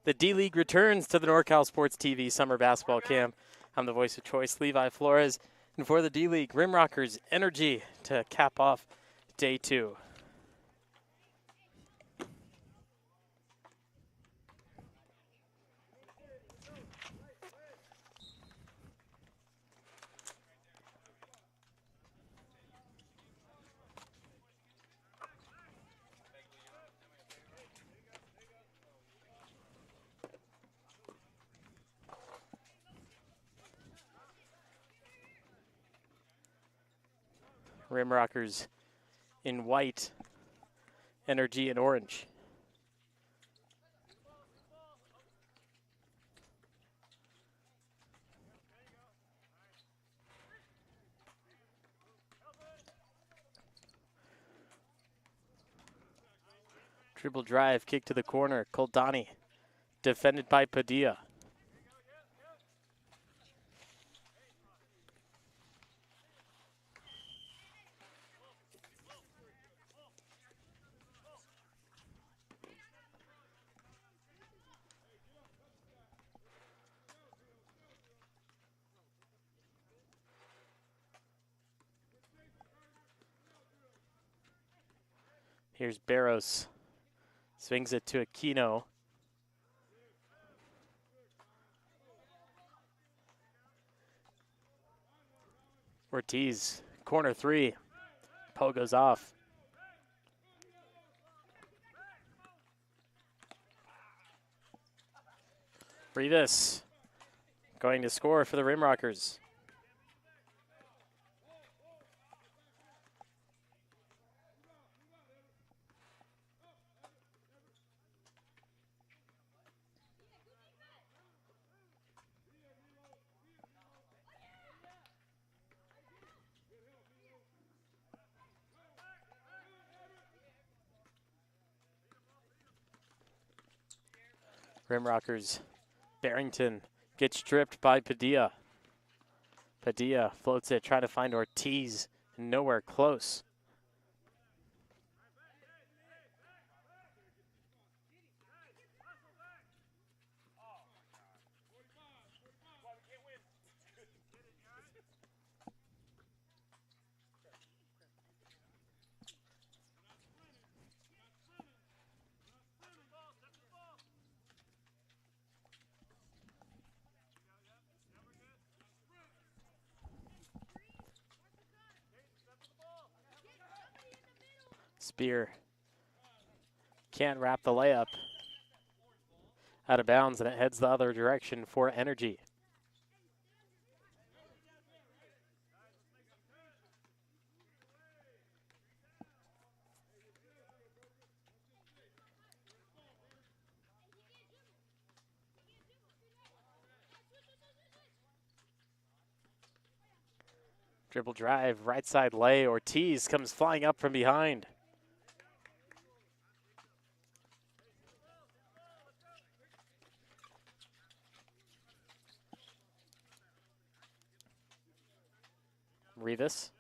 The D-League returns to the NorCal Sports TV Summer Basketball Camp. I'm the voice of choice, Levi Flores. And for the D-League, RimRockers Energy to cap off day 2. RimRockers in white, Energy in orange. Dribble drive, kick to the corner. Koldani, defended by Padilla. Here's Barros. Swings it to Aquino. Ortiz, corner 3. Poe goes off. Rivas going to score for the RimRockers. RimRockers, Barrington gets stripped by Padilla. Padilla floats it, trying to find Ortiz, nowhere close. Spear can't wrap the layup. Out of bounds, and it heads the other direction for Energy. Dribble drive, right side lay. Ortiz comes flying up from behind. Rivas.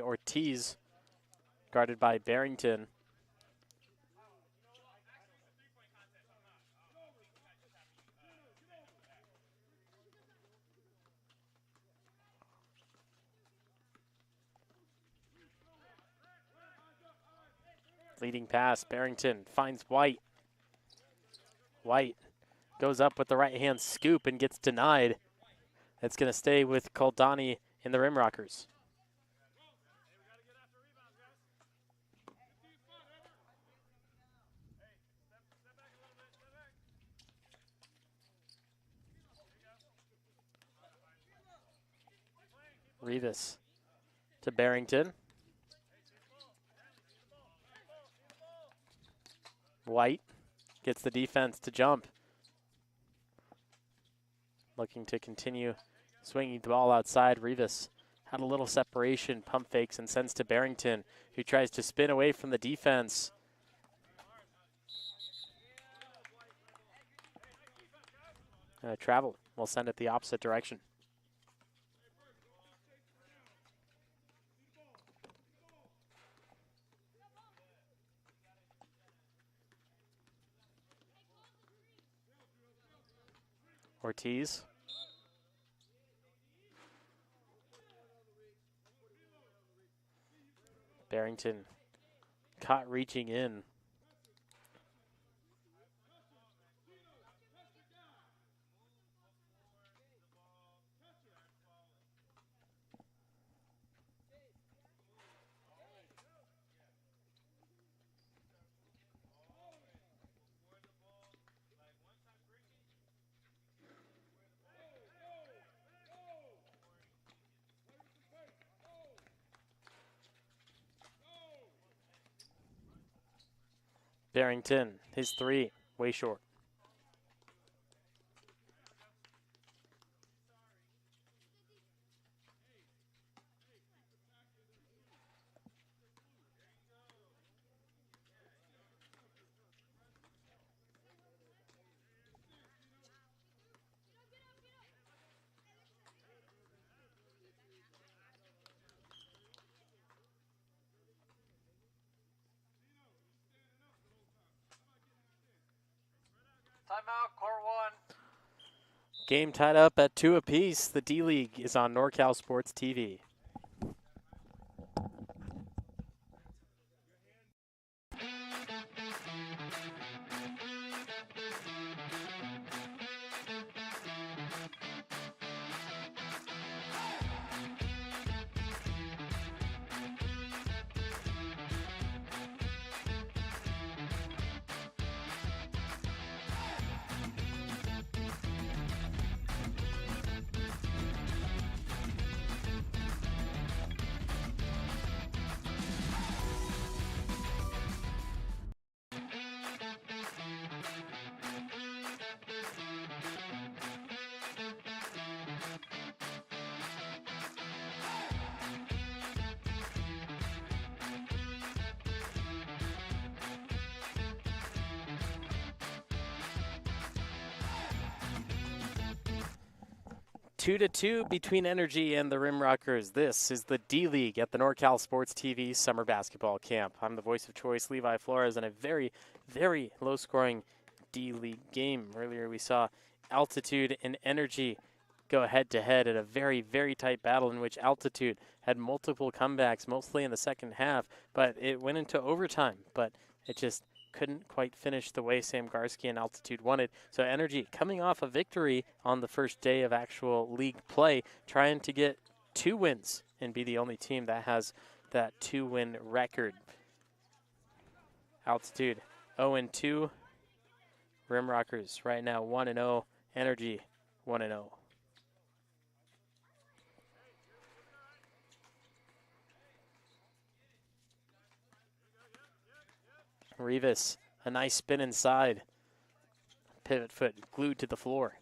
Ortiz, guarded by Barrington. Leading pass, Barrington finds White. White goes up with the right hand scoop and gets denied. That's going to stay with Koldani in the RimRockers. Rivas to Barrington. White gets the defense to jump. Looking to continue swinging the ball outside. Rivas had a little separation, pump fakes, and sends to Barrington, who tries to spin away from the defense. travel. We'll send it the opposite direction. Ortiz. Barrington caught reaching in. Barrington, his three, way short. Timeout, Core 1. Game tied up at 2 apiece. The D-League is on NorCal Sports TV. Two to two between Energy and the RimRockers. This is the D-League at the NorCal Sports TV Summer Basketball Camp. I'm the voice of choice, Levi Flores, and a very, very low-scoring D-League game. Earlier we saw Altitude and Energy go head-to-head in a very, very tight battle in which Altitude had multiple comebacks, mostly in the second half, but it went into overtime, but it just couldn't quite finish the way Sam Garski and Altitude wanted. So Energy coming off a victory on the first day of actual league play, trying to get 2 wins and be the only team that has that 2-win record. Altitude 0-2. RimRockers right now 1-0. Energy 1-0. Rivas, a nice spin inside. Pivot foot glued to the floor.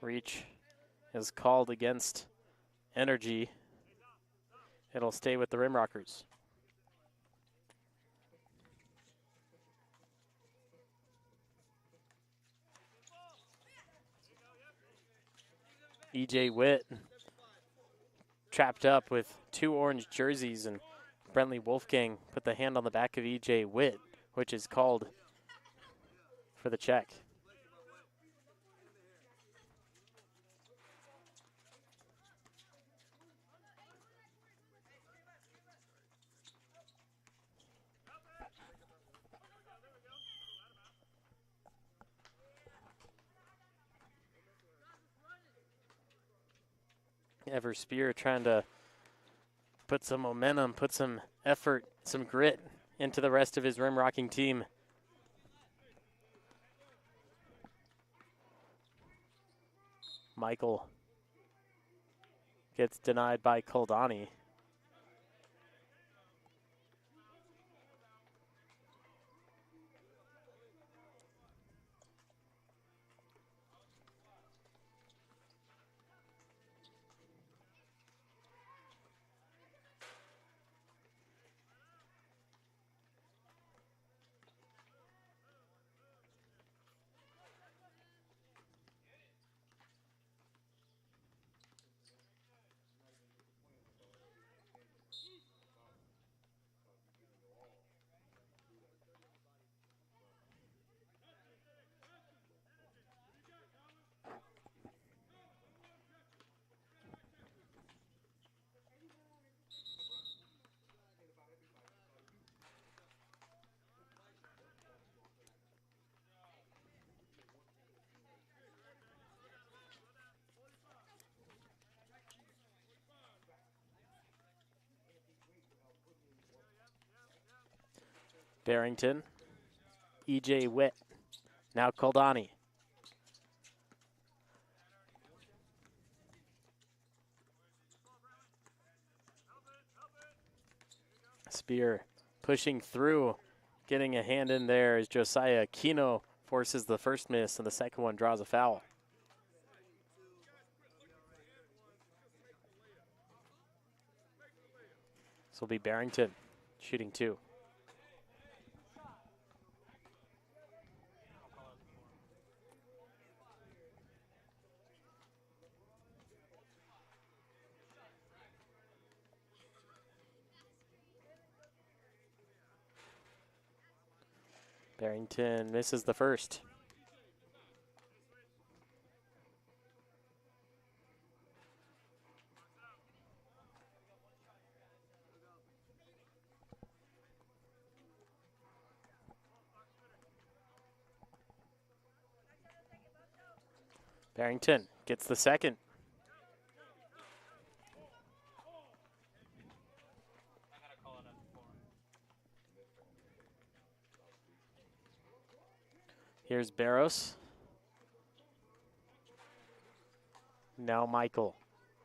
Reach is called against Energy. It'll stay with the RimRockers. EJ Witt trapped up with 2 orange jerseys, and Brentley Wolfgang put the hand on the back of EJ Witt, which is called for the check. Everspear trying to put some momentum, put some effort, some grit into the rest of his rim-rocking team. Michael gets denied by Koldani. Barrington, E.J. Witt, now Koldani. Spear pushing through, getting a hand in there as Josiah Kino forces the first miss, and the second one draws a foul. This will be Barrington shooting 2. Barrington misses the first. Barrington gets the second. Here's Barros. Now Michael,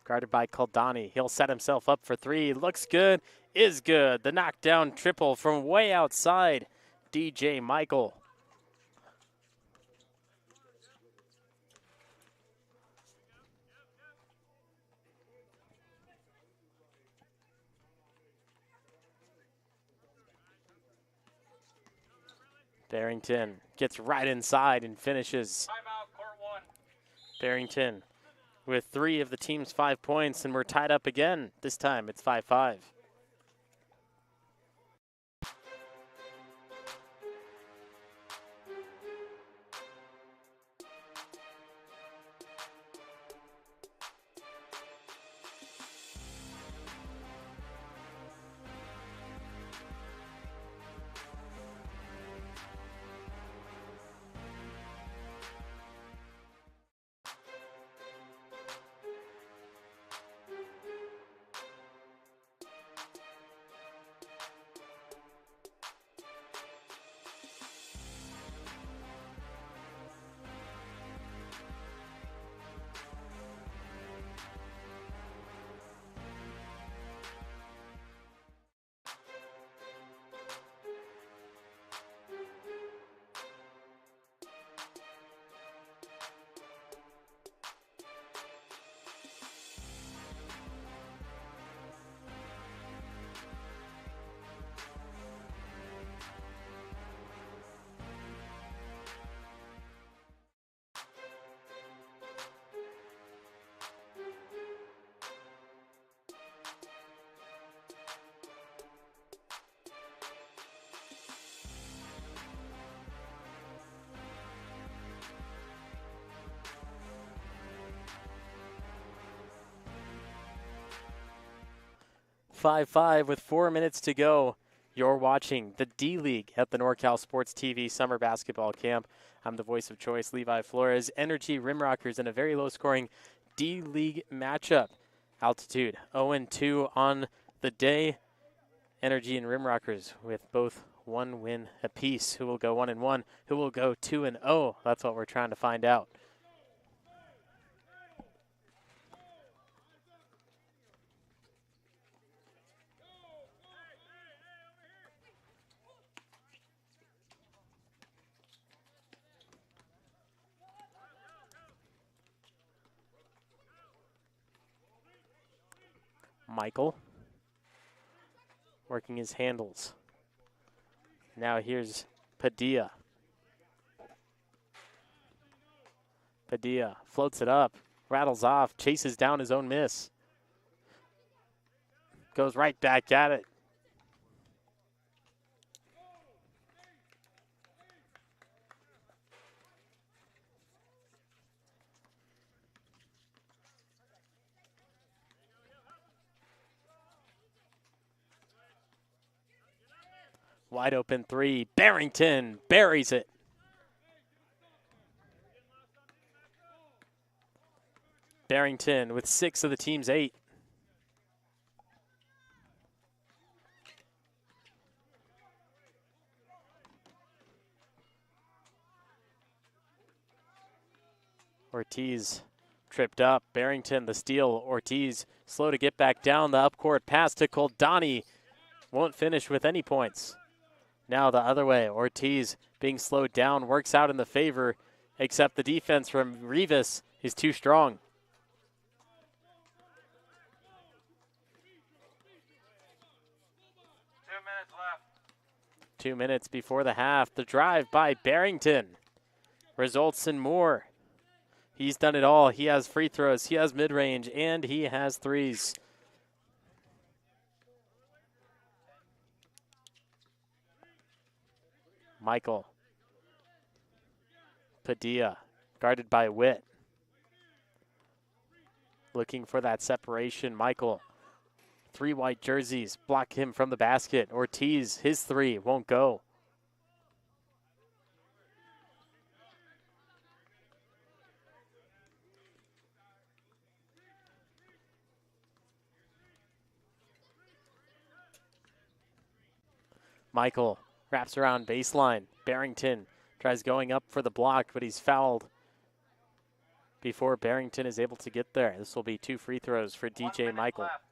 guarded by Koldani. He'll set himself up for 3. Looks good, is good. The knockdown triple from way outside, DJ Michael. Barrington gets right inside and finishes. Timeout, court 1. Barrington with 3 of the team's 5 points, and we're tied up again. This time it's 5-5. Five with 4 minutes to go. You're watching the D-League at the NorCal Sports TV Summer Basketball Camp. I'm the voice of choice, Levi Flores. Energy RimRockers in a very low-scoring D-League matchup. Altitude 0-2 on the day. Energy and RimRockers with both 1 win apiece. Who will go 1-1? Who will go 2-0? That's what we're trying to find out. Michael working his handles. Now here's Padilla. Padilla floats it up, rattles off, chases down his own miss. Goes right back at it. Wide open 3. Barrington buries it. Barrington with 6 of the team's 8. Ortiz tripped up. Barrington, the steal. Ortiz slow to get back down. The upcourt pass to Koldani. Won't finish with any points. Now the other way. Ortiz being slowed down. Works out in the favor, except the defense from Rivas is too strong. Left. 2 minutes before the half. The drive by Barrington results in more. He's done it all. He has free throws, he has mid-range, and he has threes. Michael. Padilla, guarded by Witt. Looking for that separation. Michael. 3 white jerseys block him from the basket. Ortiz, his 3 won't go. Michael wraps around baseline. Barrington tries going up for the block, but he's fouled before Barrington is able to get there. This will be 2 free throws for DJ Michael. Left.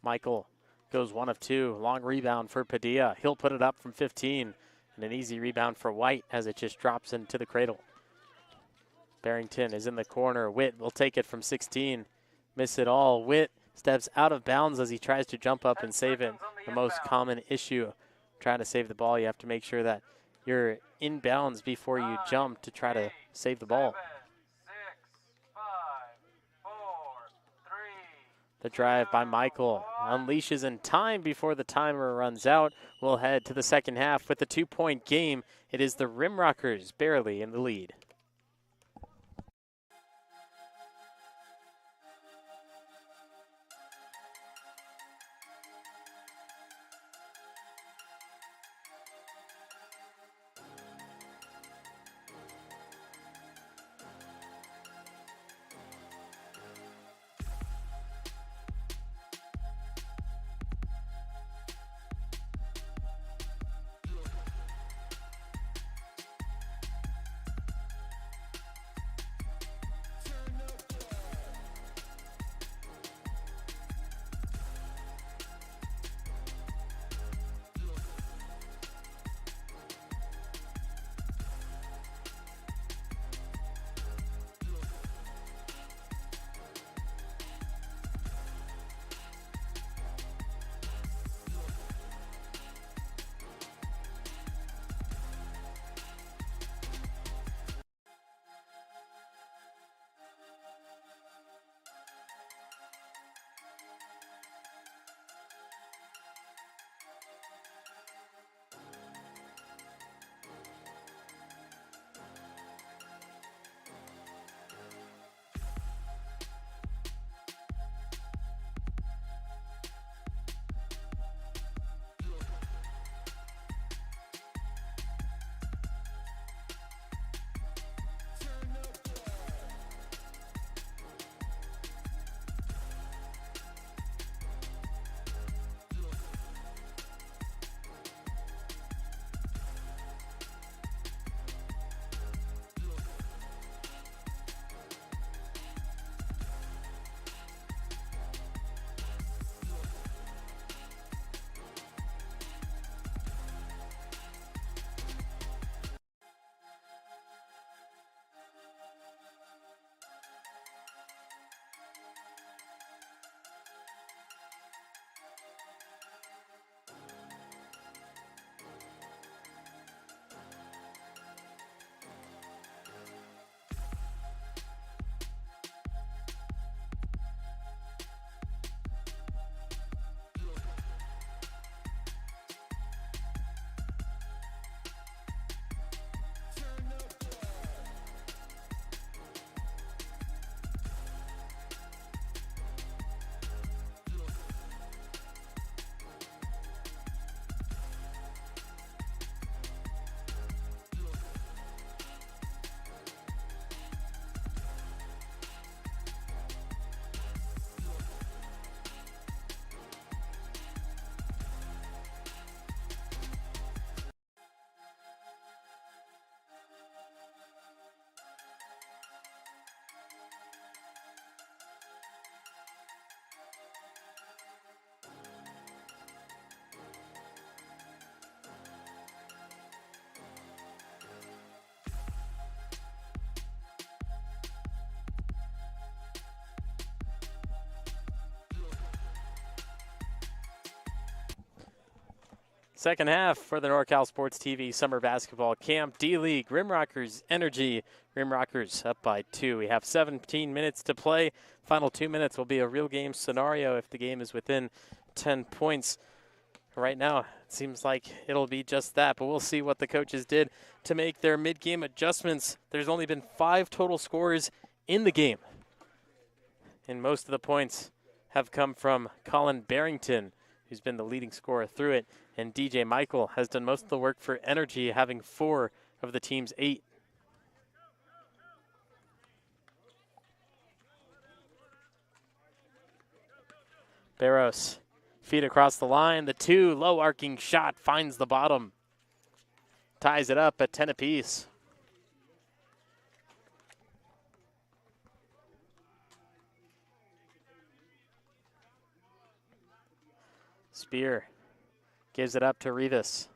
Michael goes 1 of 2. Long rebound for Padilla. He'll put it up from 15. And an easy rebound for White as it just drops into the cradle. Barrington is in the corner. Witt will take it from 16. Miss it all. Witt steps out of bounds as he tries to jump up and save it. The most common issue trying to save the ball. You have to make sure that you're in bounds before you jump to try to save the ball. 7, 6, 5, 4, 3. The drive by Michael unleashes in time before the timer runs out. We'll head to the second half with a 2-point game. It is the RimRockers barely in the lead. Second half for the NorCal Sports TV Summer Basketball Camp D-League. RimRockers Energy. RimRockers up by 2. We have 17 minutes to play. Final 2 minutes will be a real game scenario if the game is within 10 points. Right now, it seems like it'll be just that, but we'll see what the coaches did to make their mid-game adjustments. There's only been 5 total scores in the game, and most of the points have come from Colin Barrington, who's been the leading scorer through it, and DJ Michael has done most of the work for Energy, having 4 of the team's 8. Barros, feet across the line. The 2, low arcing shot finds the bottom. Ties it up at 10 apiece. Spear gives it up to Rivas.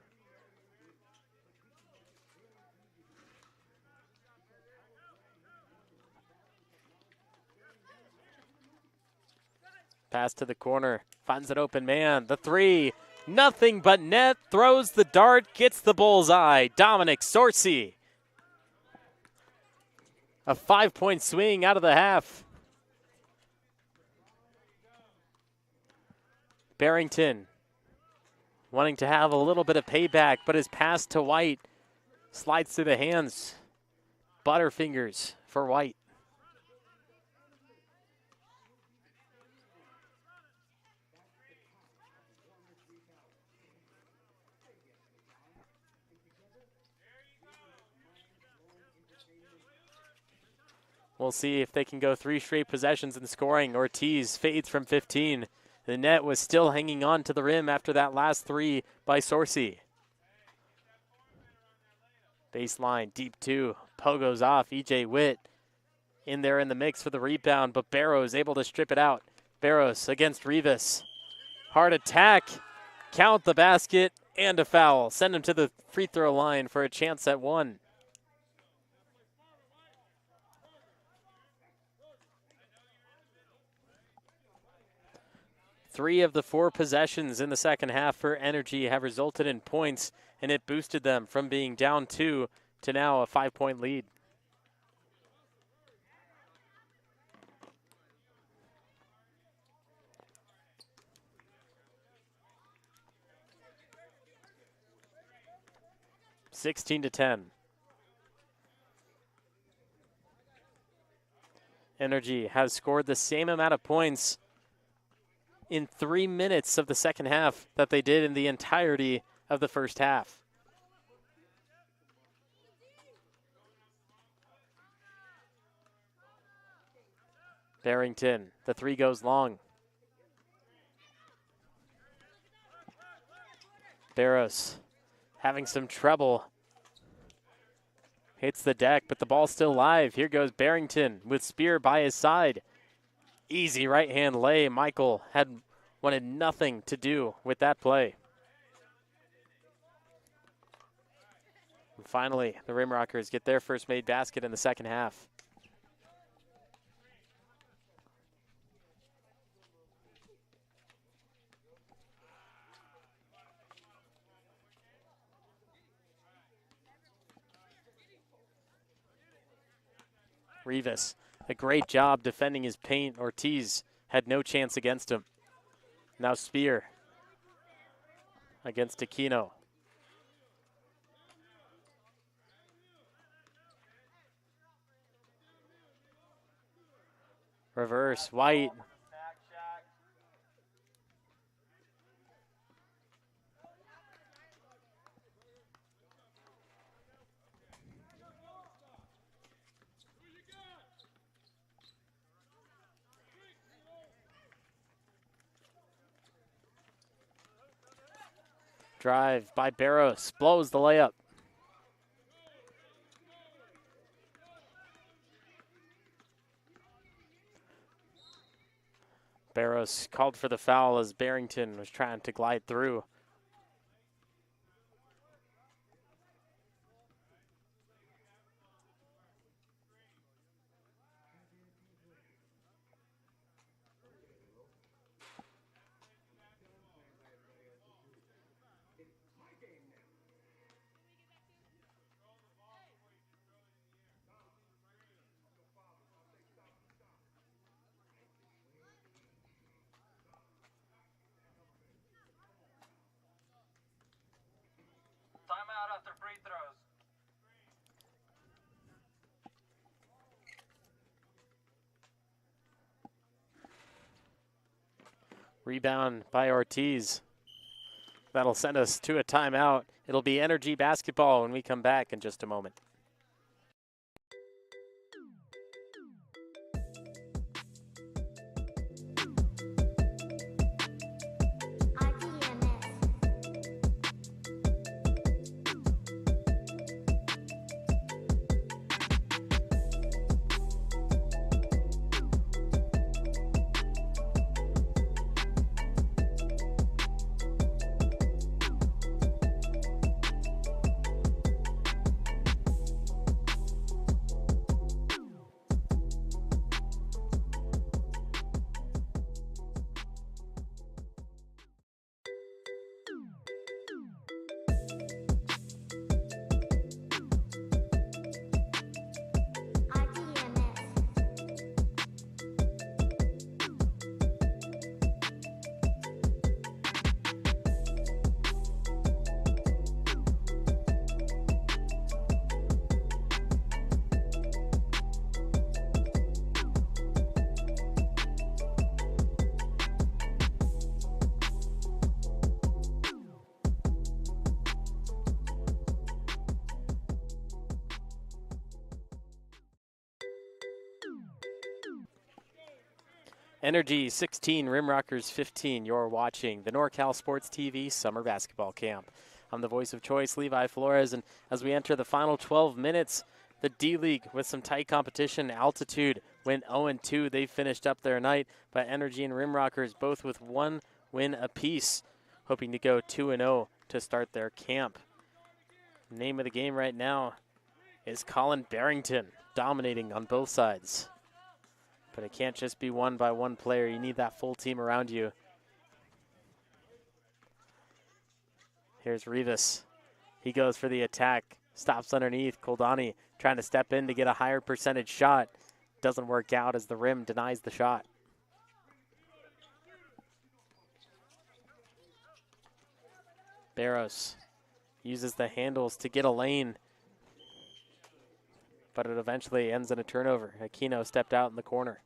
Pass to the corner, finds an open man. The 3, nothing but net, throws the dart, gets the bullseye. Dominic Sorcy. A 5-point swing out of the half. Barrington wanting to have a little bit of payback, but his pass to White slides through the hands. Butterfingers for White. We'll see if they can go 3 straight possessions in scoring. Ortiz fades from 15. The net was still hanging on to the rim after that last 3 by Sorcy. Baseline, deep 2. Pogo's off. EJ Witt in there in the mix for the rebound, but Barros able to strip it out. Barros against Rivas. Hard attack. Count the basket and a foul. Send him to the free throw line for a chance at 1. Three of the 4 possessions in the second half for Energy have resulted in points, and it boosted them from being down 2 to now a 5-point lead. (16-10). Energy has scored the same amount of points in 3 minutes of the second half that they did in the entirety of the first half. Barrington, the 3 goes long. Barros having some trouble. Hits the deck, but the ball's still live. Here goes Barrington with Spear by his side. Easy right-hand lay. Michael wanted nothing to do with that play. And finally, the RimRockers get their first made basket in the second half. Rivas, a great job defending his paint. Ortiz had no chance against him. Now Spear against Aquino. Reverse, White. Drive by Barros, blows the layup. Barros called for the foul as Barrington was trying to glide through. after free throws. Rebound by Ortiz. That'll send us to a timeout. It'll be Energy Basketball when we come back in just a moment. Energy 16, RimRockers 15. You're watching the NorCal Sports TV Summer Basketball Camp. I'm the voice of choice, Levi Flores, and as we enter the final 12 minutes, the D-League with some tight competition. Altitude went 0-2. They finished up their night, but Energy and RimRockers both with 1 win apiece, hoping to go 2-0 to start their camp. Name of the game right now is Colin Barrington, dominating on both sides. But it can't just be won by one player. You need that full team around you. Here's Rivas. He goes for the attack. Stops underneath. Koldani trying to step in to get a higher percentage shot. Doesn't work out as the rim denies the shot. Barros uses the handles to get a lane, but it eventually ends in a turnover. Aquino stepped out in the corner.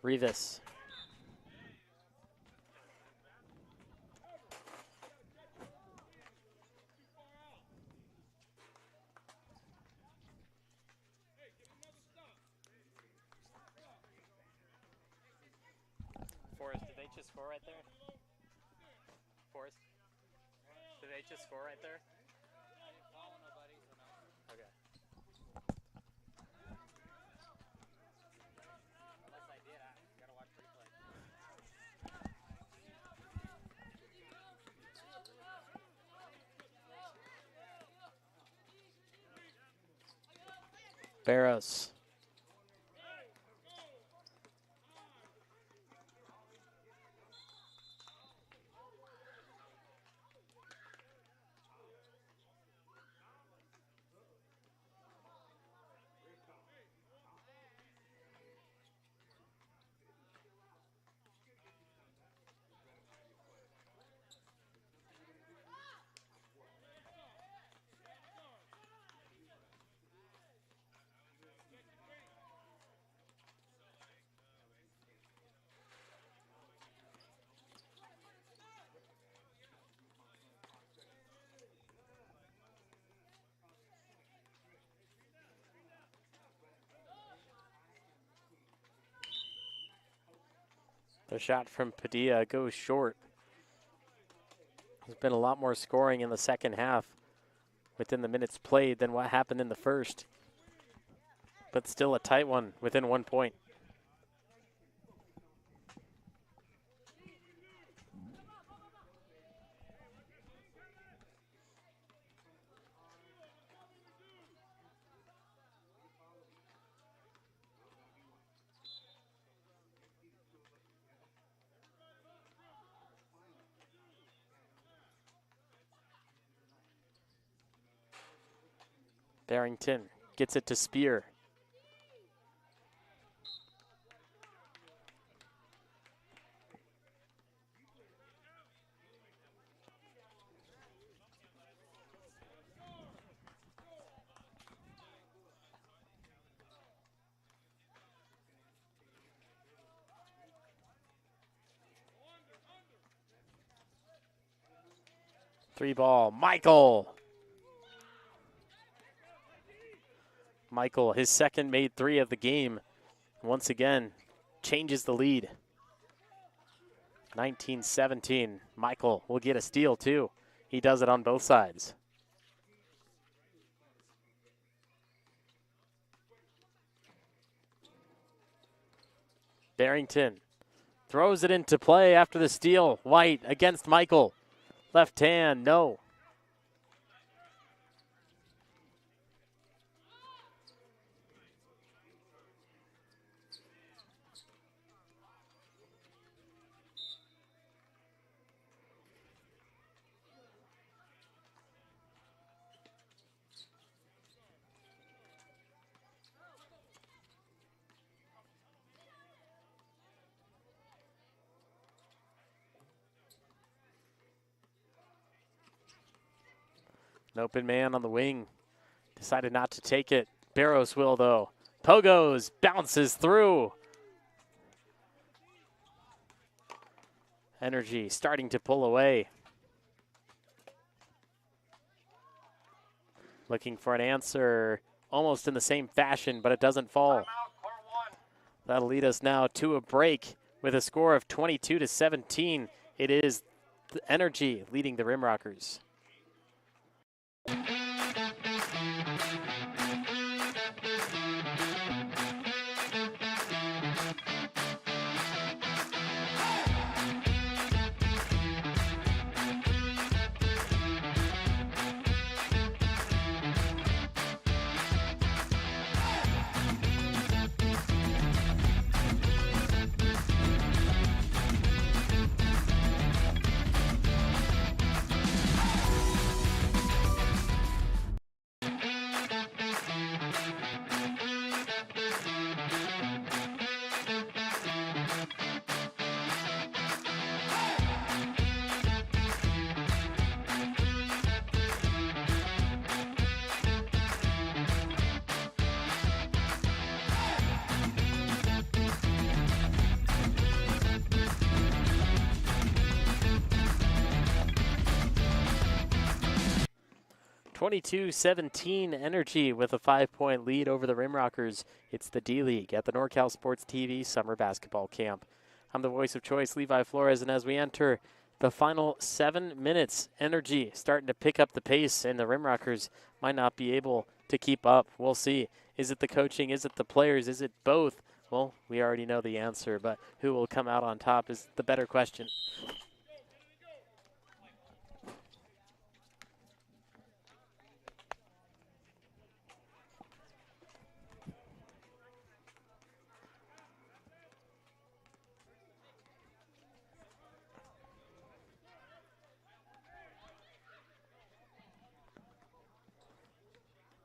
Rivas. Forrest, did they just score right there? Forrest, did they just score right there? Okay. Unless I did, I gotta watch replay. Barros. The shot from Padilla goes short. There's been a lot more scoring in the second half within the minutes played than what happened in the first. But still a tight one within 1 point. Barrington gets it to Spear. Three ball, Michael. Michael, his second made three of the game. Once again, changes the lead. 19-17. Michael will get a steal too. He does it on both sides. Barrington throws it into play after the steal. White against Michael. Left hand, no. An open man on the wing. Decided not to take it. Barrows will, though. Pogos bounces through. Energy starting to pull away. Looking for an answer almost in the same fashion, but it doesn't fall. That'll lead us now to a break with a score of 22-17. It is the Energy leading the RimRockers. (22-17) Energy with a 5-point lead over the RimRockers. It's the D-League at the NorCal Sports TV Summer Basketball Camp. I'm the voice of choice, Levi Flores, and as we enter the final 7 minutes, Energy starting to pick up the pace, and the RimRockers might not be able to keep up. We'll see. Is it the coaching? Is it the players? Is it both? Well, we already know the answer, but who will come out on top is the better question.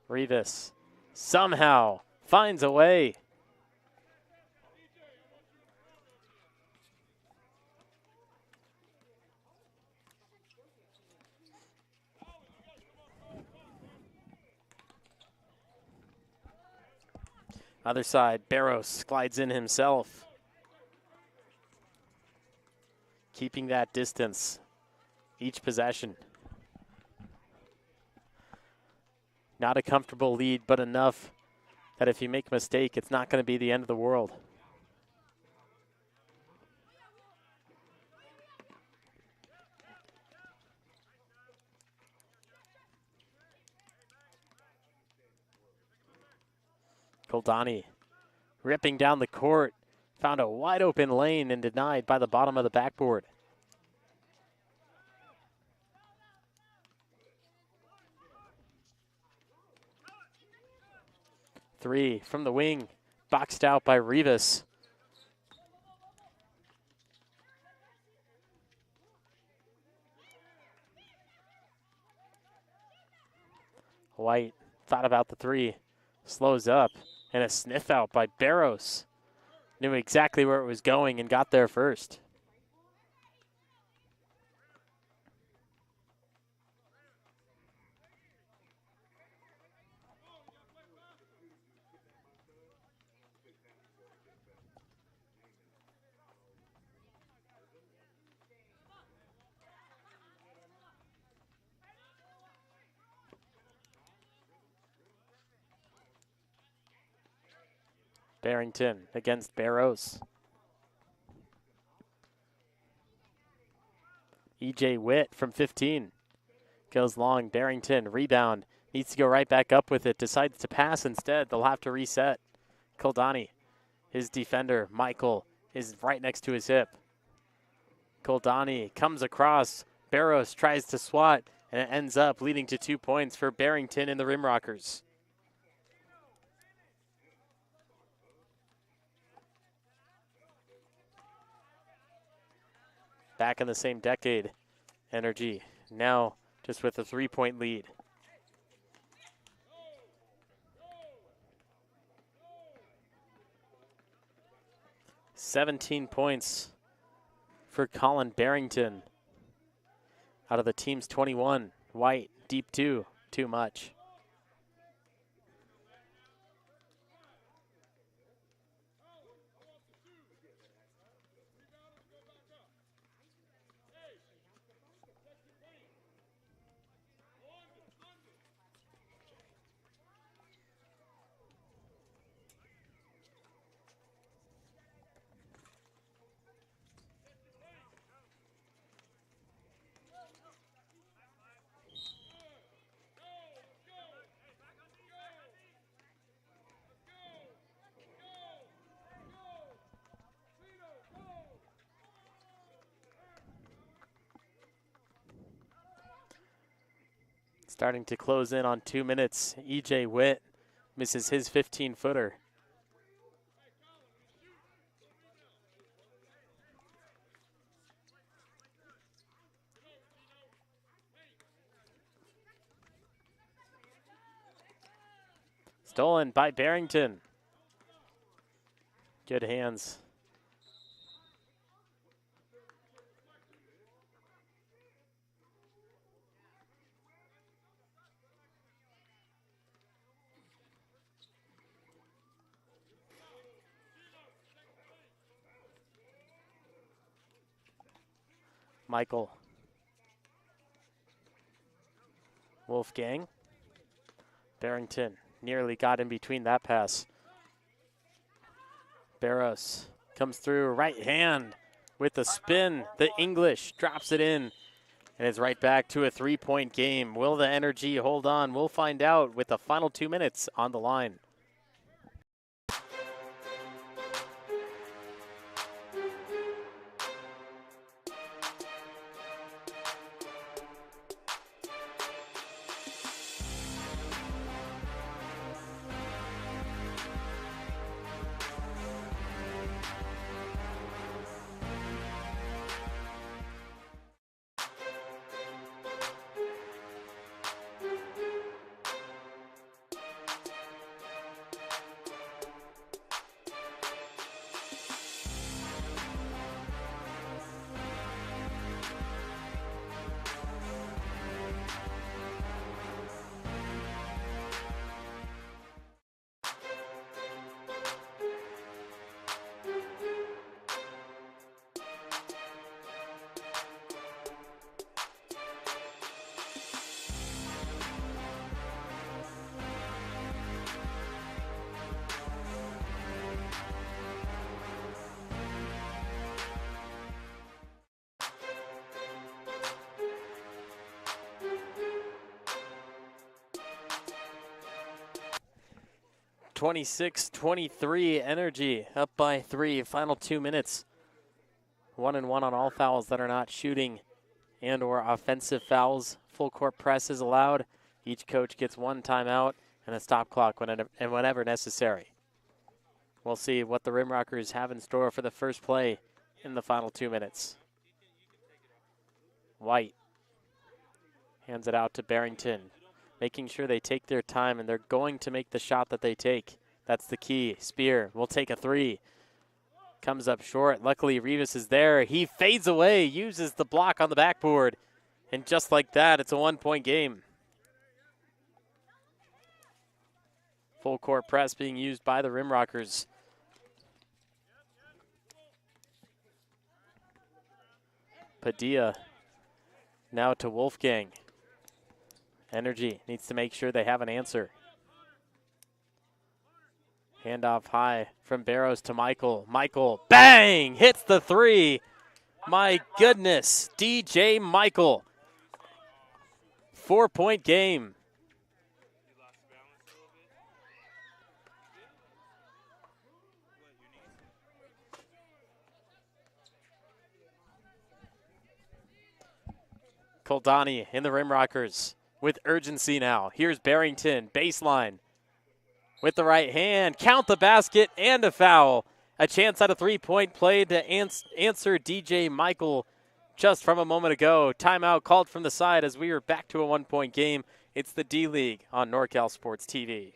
Rivas somehow finds a way. Other side, Barros glides in himself. Keeping that distance each possession. Not a comfortable lead, but enough that if you make a mistake, it's not going to be the end of the world. Koldani ripping down the court, found a wide open lane and denied by the bottom of the backboard. Three from the wing, boxed out by Rivas. White thought about the three. Slows up, and a sniff out by Barros. Knew exactly where it was going and got there first. Barrington against Barros. E.J. Witt from 15. Goes long, Barrington, rebound. Needs to go right back up with it. Decides to pass instead. They'll have to reset. Koldani, his defender, Michael, is right next to his hip. Koldani comes across. Barros tries to swat, and it ends up leading to 2 points for Barrington and the RimRockers. Back in the same decade, Energy now just with a 3-point lead. "17 points for Colin Barrington. Out of the team's 21, White, deep two, too much. Starting to close in on 2 minutes. E.J. Witt misses his 15-footer. Stolen by Barrington. Good hands. Michael. Wolfgang. Barrington nearly got in between that pass. Barros comes through, right hand with the spin. The English drops it in, and it's right back to a 3-point game. Will the Energy hold on? We'll find out with the final 2 minutes on the line. (26-23) Energy up by 3. Final 2 minutes. 1-1 on all fouls that are not shooting and or offensive fouls. Full court press is allowed. Each coach gets 1 timeout and a stop clock whenever necessary. We'll see what the RimRockers have in store for the first play in the final 2 minutes. White hands it out to Barrington. making sure they take their time, and they're going to make the shot that they take. That's the key. Spear will take a three. Comes up short. Luckily, Rivas is there. He fades away, uses the block on the backboard. And just like that, it's a 1-point game. Full court press being used by the RimRockers. Padilla now to Wolfgang. Energy needs to make sure they have an answer. Handoff high from Barrows to Michael. Michael, bang, hits the three. My goodness, DJ Michael. 4-point game. Koldani in the RimRockers with urgency now. Here's Barrington, baseline. With the right hand, count the basket and a foul. A chance at a three-point play to answer DJ Michael just from a moment ago. Timeout called from the side as we are back to a 1-point game. It's the D-League on NorCal Sports TV.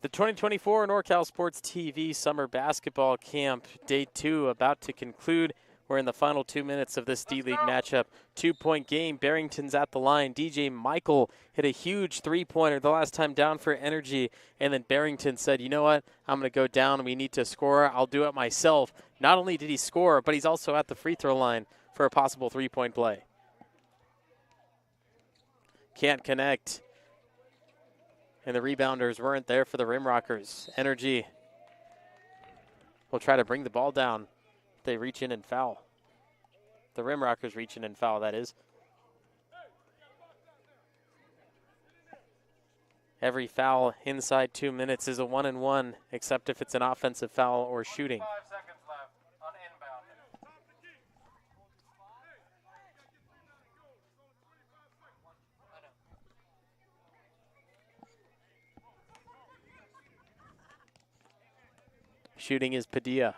The 2024 NorCal Sports TV Summer Basketball Camp, Day 2, about to conclude. We're in the final 2 minutes of this D-League matchup. 2-point game. Barrington's at the line. DJ Michael hit a huge three-pointer the last time down for Energy, and then Barrington said, you know what, I'm going to go down. We need to score. I'll do it myself. Not only did he score, but he's also at the free throw line for a possible three-point play. Can't connect. And the rebounders weren't there for the RimRockers. Energy will try to bring the ball down. They reach in and foul. The RimRockers reach in and foul, that is. Every foul inside 2 minutes is a 1-and-1, except if it's an offensive foul or shooting. 5 seconds left on inbound. Shooting is Padilla.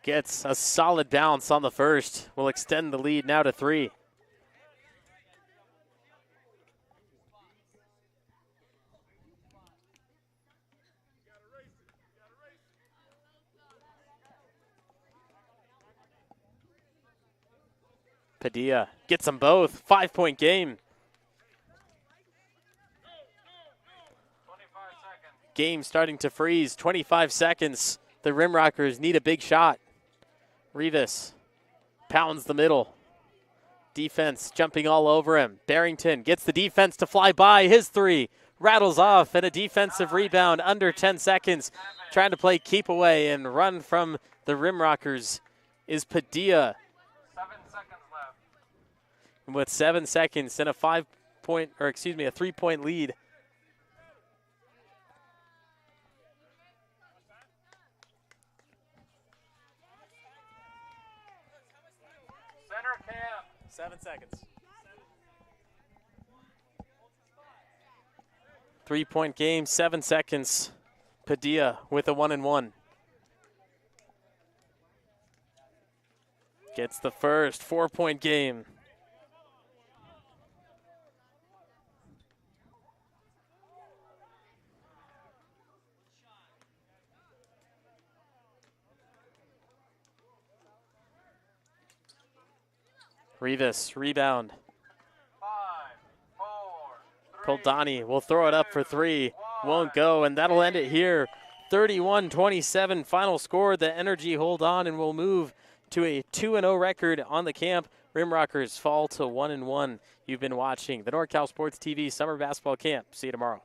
Gets a solid bounce on the first. Will extend the lead now to 3. Padilla gets them both. 5-point game. 25 seconds. Game starting to freeze. 25 seconds. The RimRockers need a big shot. Rivas pounds the middle. Defense jumping all over him. Barrington gets the defense to fly by. His three rattles off, and a defensive rebound under 10 seconds. Trying to play keep away and run from the RimRockers is Padilla. 7 seconds left. And with 7 seconds and a 3-point lead. Center camp. 7 seconds. 3-point game, 7 seconds. Padilla with a 1-and-1. Gets the first 4-point game. Rivas, rebound. 5, 4, 3, Koldani will throw it up for three. Won't go, and that'll end it here. 31-27 final score. The Energy hold on and will move to a 2-0 record on the camp. RimRockers fall to 1-1. You've been watching the NorCal Sports TV Summer Basketball Camp. See you tomorrow.